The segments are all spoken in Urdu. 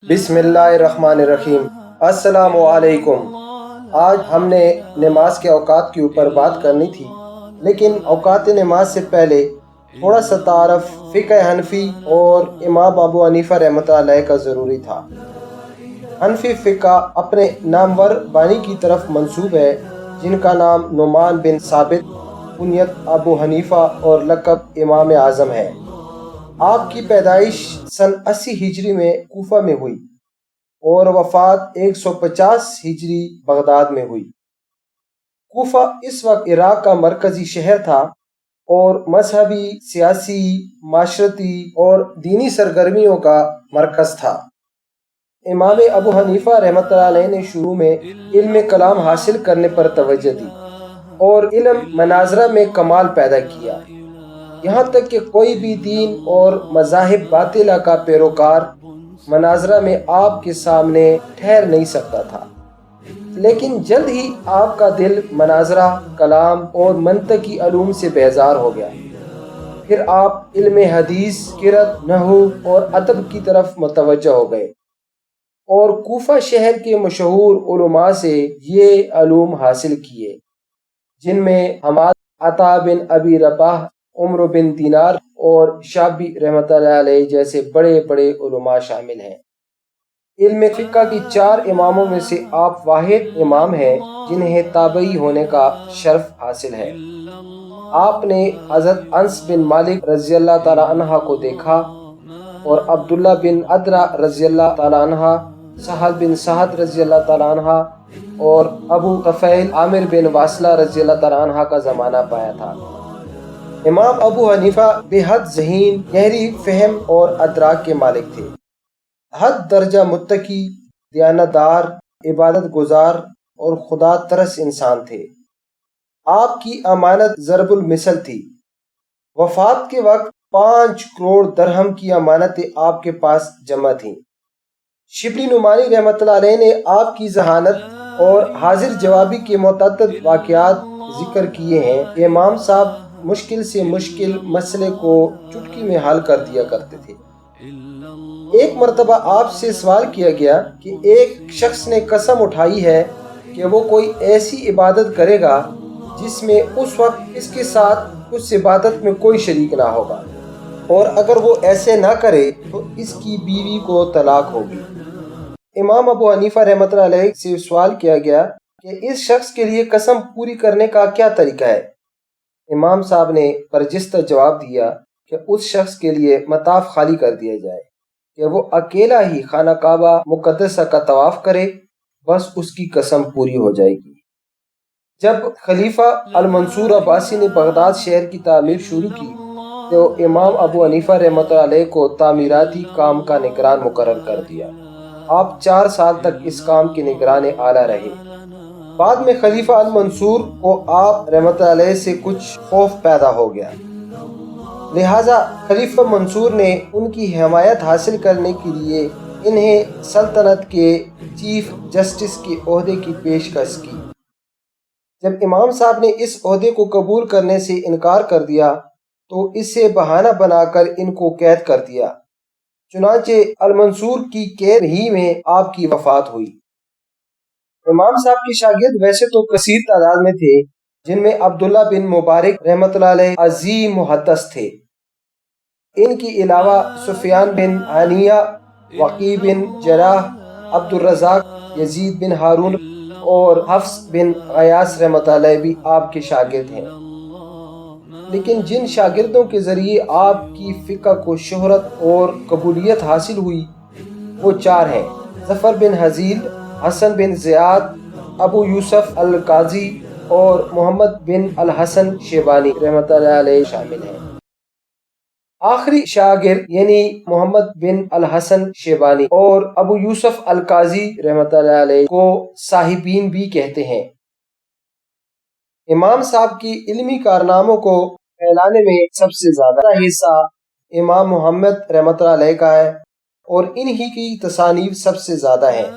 بسم اللہ الرحمن الرحیم۔ السلام علیکم۔ آج ہم نے نماز کے اوقات کے اوپر بات کرنی تھی، لیکن اوقات نماز سے پہلے تھوڑا سا تعارف فقہ حنفی اور امام ابو حنیفہ رحمۃ اللہ علیہ کا ضروری تھا۔ حنفی فقہ اپنے نامور بانی کی طرف منسوب ہے، جن کا نام نعمان بن ثابت، کنیت ابو حنیفہ اور لقب امام اعظم ہے۔ آپ کی پیدائش سن 80 ہجری میں کوفہ میں ہوئی اور وفات 150 ہجری بغداد میں ہوئی۔ کوفہ اس وقت عراق کا مرکزی شہر تھا اور مذہبی، سیاسی، معاشرتی اور دینی سرگرمیوں کا مرکز تھا۔ امام ابو حنیفہ رحمۃ اللہ علیہ نے شروع میں علم کلام حاصل کرنے پر توجہ دی اور علم مناظرہ میں کمال پیدا کیا، یہاں تک کہ کوئی بھی دین اور مذاہب باطلہ کا پیروکار مناظرہ میں آپ کے سامنے ٹھہر نہیں سکتا تھا۔ لیکن جلد ہی آپ کا دل مناظرہ، کلام اور منطقی علوم سے بیزار ہو گیا۔ پھر آپ علم حدیث، قرأت، نحو اور ادب کی طرف متوجہ ہو گئے اور کوفہ شہر کے مشہور علماء سے یہ علوم حاصل کیے، جن میں حماد، عطا بن ابی رباح، عمر بن دینار اور شعبی رحمۃ اللہ علیہ جیسے بڑے بڑے علماء شامل ہیں۔ علم فقہ کی 4 اماموں میں سے آپ واحد امام ہیں جنہیں تابعی ہونے کا شرف حاصل ہے۔ آپ نے حضرت انس بن مالک رضی اللہ تعالی عنہ کو دیکھا اور عبداللہ بن ادرا رضی اللہ تعالی عنہ، سہل بن سعد رضی اللہ تعالی عنہ اور ابو طفیل عامر بن واصلہ رضی اللہ تعالی عنہ کا زمانہ پایا تھا۔ امام ابو حنیفہ بے حد ذہین، گہری فہم اور ادراک کے مالک تھے۔ حد درجہ متقی، دیانتدار، عبادت گزار اور خدا ترس انسان تھے۔ آپ کی امانت ضرب المثل تھی۔ وفات کے وقت 5 کروڑ درہم کی امانتیں آپ کے پاس جمع تھیں۔ شبلی نعمانی رحمۃ اللہ علیہ نے آپ کی ذہانت اور حاضر جوابی کے متعدد واقعات ذکر کیے ہیں کہ امام صاحب مشکل سے مشکل مسئلے کو چٹکی میں حل کر دیا کرتے تھے۔ ایک مرتبہ آپ سے سوال کیا گیا کہ ایک شخص نے قسم اٹھائی ہے کہ وہ کوئی ایسی عبادت کرے گا جس میں اس وقت اس کے ساتھ اس عبادت میں کوئی شریک نہ ہوگا، اور اگر وہ ایسے نہ کرے تو اس کی بیوی کو طلاق ہوگی۔ امام ابو حنیفہ رحمۃ اللہ علیہ سے سوال کیا گیا کہ اس شخص کے لیے قسم پوری کرنے کا کیا طریقہ ہے؟ امام صاحب نے برجستہ جواب دیا کہ اس شخص کے لیے مطاف خالی کر دیا جائے کہ وہ اکیلا ہی خانہ کعبہ مقدسہ کا طواف کرے، بس اس کی قسم پوری ہو جائے گی۔ جب خلیفہ المنصور عباسی نے بغداد شہر کی تعمیر شروع کی تو امام ابو حنیفہ رحمۃ اللہ علیہ کو تعمیراتی کام کا نگران مقرر کر دیا۔ آپ 4 سال تک اس کام کے نگران اعلیٰ رہے۔ بعد میں خلیفہ المنصور کو آپ رحمۃ اللہ علیہ سے کچھ خوف پیدا ہو گیا، لہٰذا خلیفہ منصور نے ان کی حمایت حاصل کرنے کے لیے انہیں سلطنت کے چیف جسٹس کے عہدے کی پیشکش کی۔ جب امام صاحب نے اس عہدے کو قبول کرنے سے انکار کر دیا تو اسے بہانہ بنا کر ان کو قید کر دیا۔ چنانچہ المنصور کی قید ہی میں آپ کی وفات ہوئی۔ امام صاحب کے شاگرد ویسے تو کثیر تعداد میں تھے، جن میں عبداللہ بن مبارک رحمۃ اللہ علیہ عظیم محدث تھے۔ ان کے علاوہ سفیان بن عینیہ، وقی بن جراح، عبد الرزاق، یزید بن ہارون اور حفص بن غیاث رحمۃ اللہ علیہ بھی آپ کے شاگرد ہیں۔ لیکن جن شاگردوں کے ذریعے آپ کی فقہ کو شہرت اور قبولیت حاصل ہوئی وہ 4 ہیں: ظفر بن حزیل، حسن بن زیاد، ابو یوسف القاضی اور محمد بن الحسن شیبانی رحمۃ اللہ علیہ شامل ہیں۔ آخری شاگرد یعنی محمد بن الحسن شیبانی اور ابو یوسف القاضی رحمۃ اللہ علیہ کو صاحبین بھی کہتے ہیں۔ امام صاحب کی علمی کارناموں کو پھیلانے میں سب سے زیادہ حصہ امام محمد رحمۃ اللہ علیہ کا ہے اور انہی کی تصانیف سب سے زیادہ ہیں۔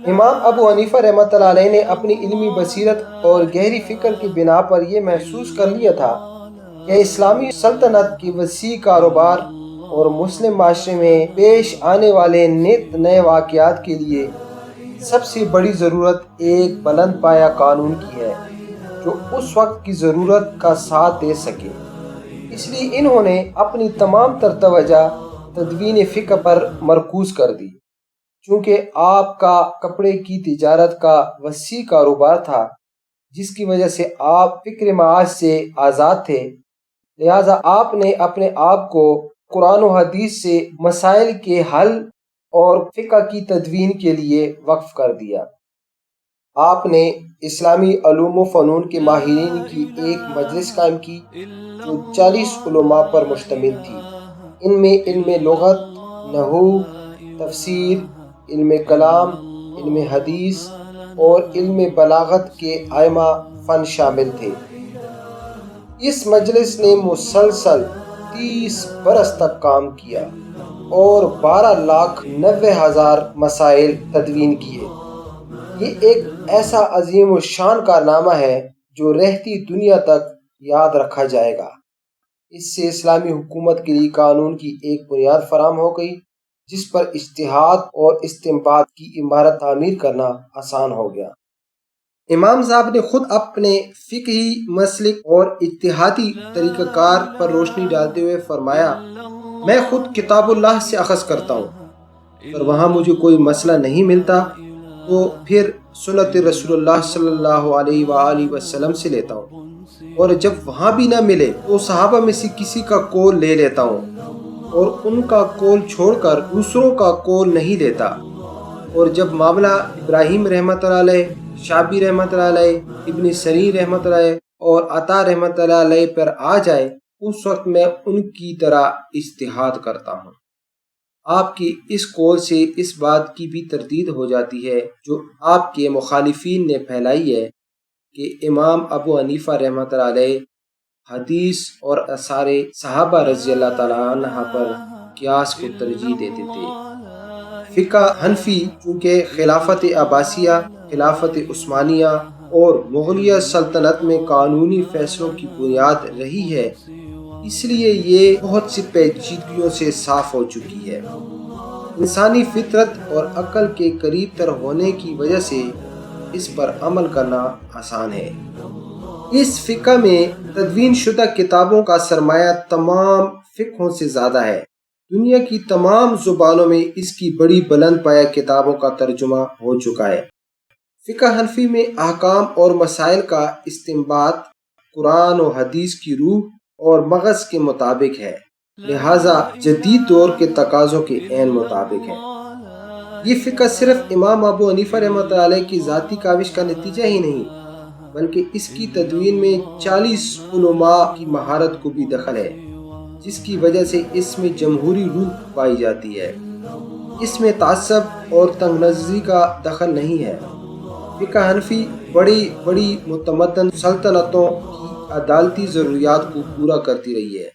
امام ابو حنیفہ رحمۃ اللہ علیہ نے اپنی علمی بصیرت اور گہری فکر کی بنا پر یہ محسوس کر لیا تھا کہ اسلامی سلطنت کی وسیع کاروبار اور مسلم معاشرے میں پیش آنے والے نت نئے واقعات کے لیے سب سے بڑی ضرورت ایک بلند پایہ قانون کی ہے جو اس وقت کی ضرورت کا ساتھ دے سکے۔ اس لیے انہوں نے اپنی تمام تر توجہ تدوین فقہ پر مرکوز کر دی۔ چونکہ آپ کا کپڑے کی تجارت کا وسیع کاروبار تھا جس کی وجہ سے آپ فکر معاش سے آزاد تھے، لہٰذا آپ نے اپنے آپ کو قرآن و حدیث سے مسائل کے حل اور فقہ کی تدوین کے لیے وقف کر دیا۔ آپ نے اسلامی علوم و فنون کے ماہرین کی ایک مجلس قائم کی جو 40 علماء پر مشتمل تھی۔ ان میں علم لغت، نحو، تفسیر، علم کلام، علم حدیث اور علم بلاغت کے ائمہ فن شامل تھے۔ اس مجلس نے مسلسل 30 برس تک کام کیا اور 12,90,000 مسائل تدوین کیے۔ یہ ایک ایسا عظیم الشان کارنامہ ہے جو رہتی دنیا تک یاد رکھا جائے گا۔ اس سے اسلامی حکومت کے لیے قانون کی ایک بنیاد فراہم ہو گئی جس پر اجتہاد اور استنباط کی عمارت تعمیر کرنا آسان ہو گیا۔ امام صاحب نے خود اپنے فقہی مسلک اور اجتہادی طریقہ کار پر روشنی ڈالتے ہوئے فرمایا، میں خود کتاب اللہ سے اخذ کرتا ہوں، پر وہاں مجھے کوئی مسئلہ نہیں ملتا تو پھر سنت رسول اللہ صلی اللہ علیہ وآلہ وسلم سے لیتا ہوں، اور جب وہاں بھی نہ ملے تو صحابہ میں سے کسی کا قول لے لیتا ہوں اور ان کا قول چھوڑ کر دوسروں کا قول نہیں لیتا، اور جب معاملہ ابراہیم رحمۃ اللہ علیہ، شعبی رحمۃ اللہ علیہ، ابن سری رحمۃ اللہ علیہ اور عطا رحمۃ اللہ علیہ پر آ جائے اس وقت میں ان کی طرح اجتہاد کرتا ہوں۔ آپ کی اس قول سے اس بات کی بھی تردید ہو جاتی ہے جو آپ کے مخالفین نے پھیلائی ہے کہ امام ابو حنیفہ رحمۃ اللہ علیہ حدیث اور آثار صحابہ رضی اللہ تعالیٰ عنہ پر قیاس کو ترجیح دیتے تھے۔ فقہ حنفی چونکہ خلافت عباسیہ، خلافت عثمانیہ اور مغلیہ سلطنت میں قانونی فیصلوں کی بنیاد رہی ہے، اس لیے یہ بہت سی پیچیدگیوں سے صاف ہو چکی ہے۔ انسانی فطرت اور عقل کے قریب تر ہونے کی وجہ سے اس پر عمل کرنا آسان ہے۔ اس فقہ میں تدوین شدہ کتابوں کا سرمایہ تمام فقہوں سے زیادہ ہے۔ دنیا کی تمام زبانوں میں اس کی بڑی بلند پایہ کتابوں کا ترجمہ ہو چکا ہے۔ فقہ حنفی میں احکام اور مسائل کا استنباط قرآن و حدیث کی روح اور مغز کے مطابق ہے، لہٰذا جدید دور کے تقاضوں کے عین مطابق ہے۔ یہ فقہ صرف امام ابو حنیفہ رحمۃ اللہ علیہ کی ذاتی کاوش کا نتیجہ ہی نہیں بلکہ اس کی تدوین میں 40 علماء کی مہارت کو بھی دخل ہے، جس کی وجہ سے اس میں جمہوری روح پائی جاتی ہے۔ اس میں تعصب اور تنگ نظری کا دخل نہیں ہے۔ فقہ حنفی بڑی بڑی متمدن سلطنتوں کی عدالتی ضروریات کو پورا کرتی رہی ہے۔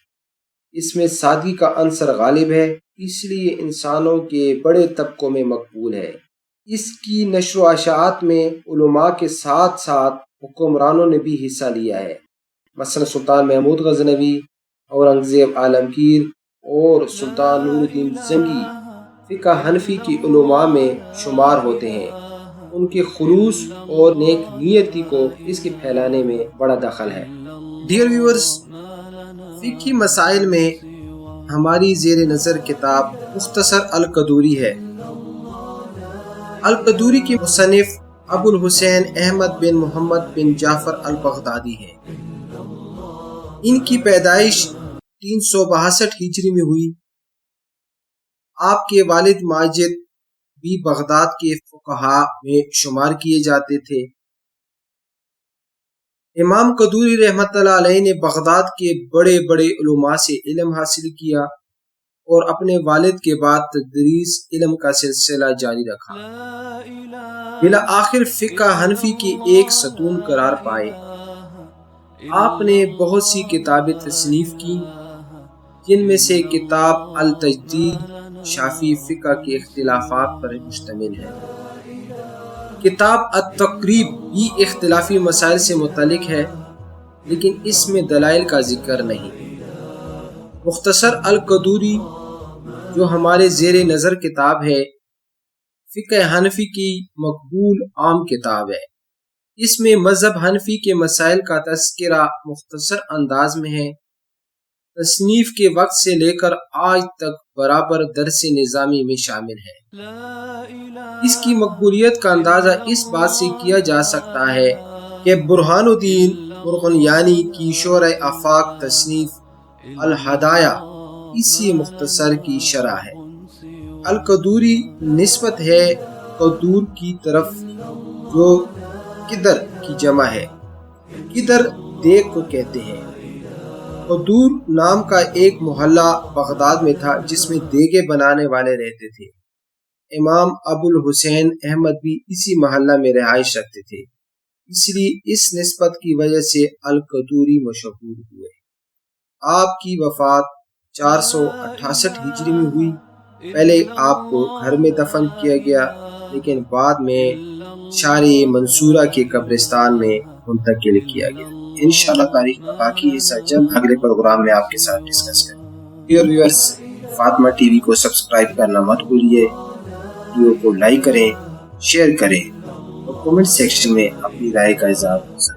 اس میں سادگی کا عنصر غالب ہے، اس لیے انسانوں کے بڑے طبقوں میں مقبول ہے۔ اس کی نشر و اشاعت میں علماء کے ساتھ ساتھ حکمرانوں نے بھی حصہ لیا ہے، مثلا سلطان محمود غزنوی، اورنگزیب عالمگیر اور سلطان نور الدین زنگی فقہ حنفی کی علماء میں شمار ہوتے ہیں۔ ان کے خلوص اور نیک نیتی کو اس کے پھیلانے میں بڑا دخل ہے۔ ڈیئر ویورز، فقہی مسائل میں ہماری زیر نظر کتاب مختصر القدوری ہے۔ القدوری کے مصنف ابو الحسین احمد بن محمد بن جعفر البغدادی ہیں۔ ان کی پیدائش 362 ہجری میں ہوئی۔ آپ کے والد ماجد بھی بغداد کے فقہاء میں شمار کیے جاتے تھے۔ امام قدوری رحمۃ اللہ علیہ نے بغداد کے بڑے بڑے علماء سے علم حاصل کیا اور اپنے والد کے بعد تدریس علم کا سلسلہ جاری رکھا۔ بالآخر فقہ حنفی کی ایک ستون قرار پائے۔ آپ نے بہت سی کتابیں تصنیف کی، جن میں سے کتاب التجدید شافعی فقہ کے اختلافات پر مشتمل ہے۔ کتاب التقریب بھی اختلافی مسائل سے متعلق ہے، لیکن اس میں دلائل کا ذکر نہیں۔ مختصر القدوری جو ہمارے زیر نظر کتاب ہے فقہ حنفی کی مقبول عام کتاب ہے۔ اس میں مذہب حنفی کے مسائل کا تذکرہ مختصر انداز میں ہے۔ تصنیف کے وقت سے لے کر آج تک برابر درس نظامی میں شامل ہے۔ اس کی مقبولیت کا اندازہ اس بات سے کیا جا سکتا ہے کہ برہان الدین مرغنیانی کی شورۂ آفاق تصنیف الہدایہ اسی مختصر کی شرح ہے۔ القدوری نسبت ہے قدور کی طرف جو قدر کی جمع ہے۔ قدر دیگ کو کہتے ہیں۔ قدور نام کا ایک محلہ بغداد میں تھا جس میں دیگیں بنانے والے رہتے تھے۔ امام ابو الحسین احمد بھی اسی محلہ میں رہائش رکھتے تھے، اس لیے اس نسبت کی وجہ سے القدوری مشہور ہوئے۔ آپ کی وفات 468 ہجری میں ہوئی۔ پہلے آپ کو گھر میں دفن کیا گیا، لیکن بعد میں شارع منصورہ کے قبرستان میں منتقل کیا گیا۔ انشاءاللہ تاریخ کا باقی حصہ جلد اگلے پروگرام میں آپ کے ساتھ ڈسکس کریں۔ Dear viewers, Fatima T V کو سبسکرائب کرنا مت بھولیے، ویڈیو کو لائک کریں، شیئر کریں اور کمنٹ سیکشن میں اپنی رائے کا اظہار کریں۔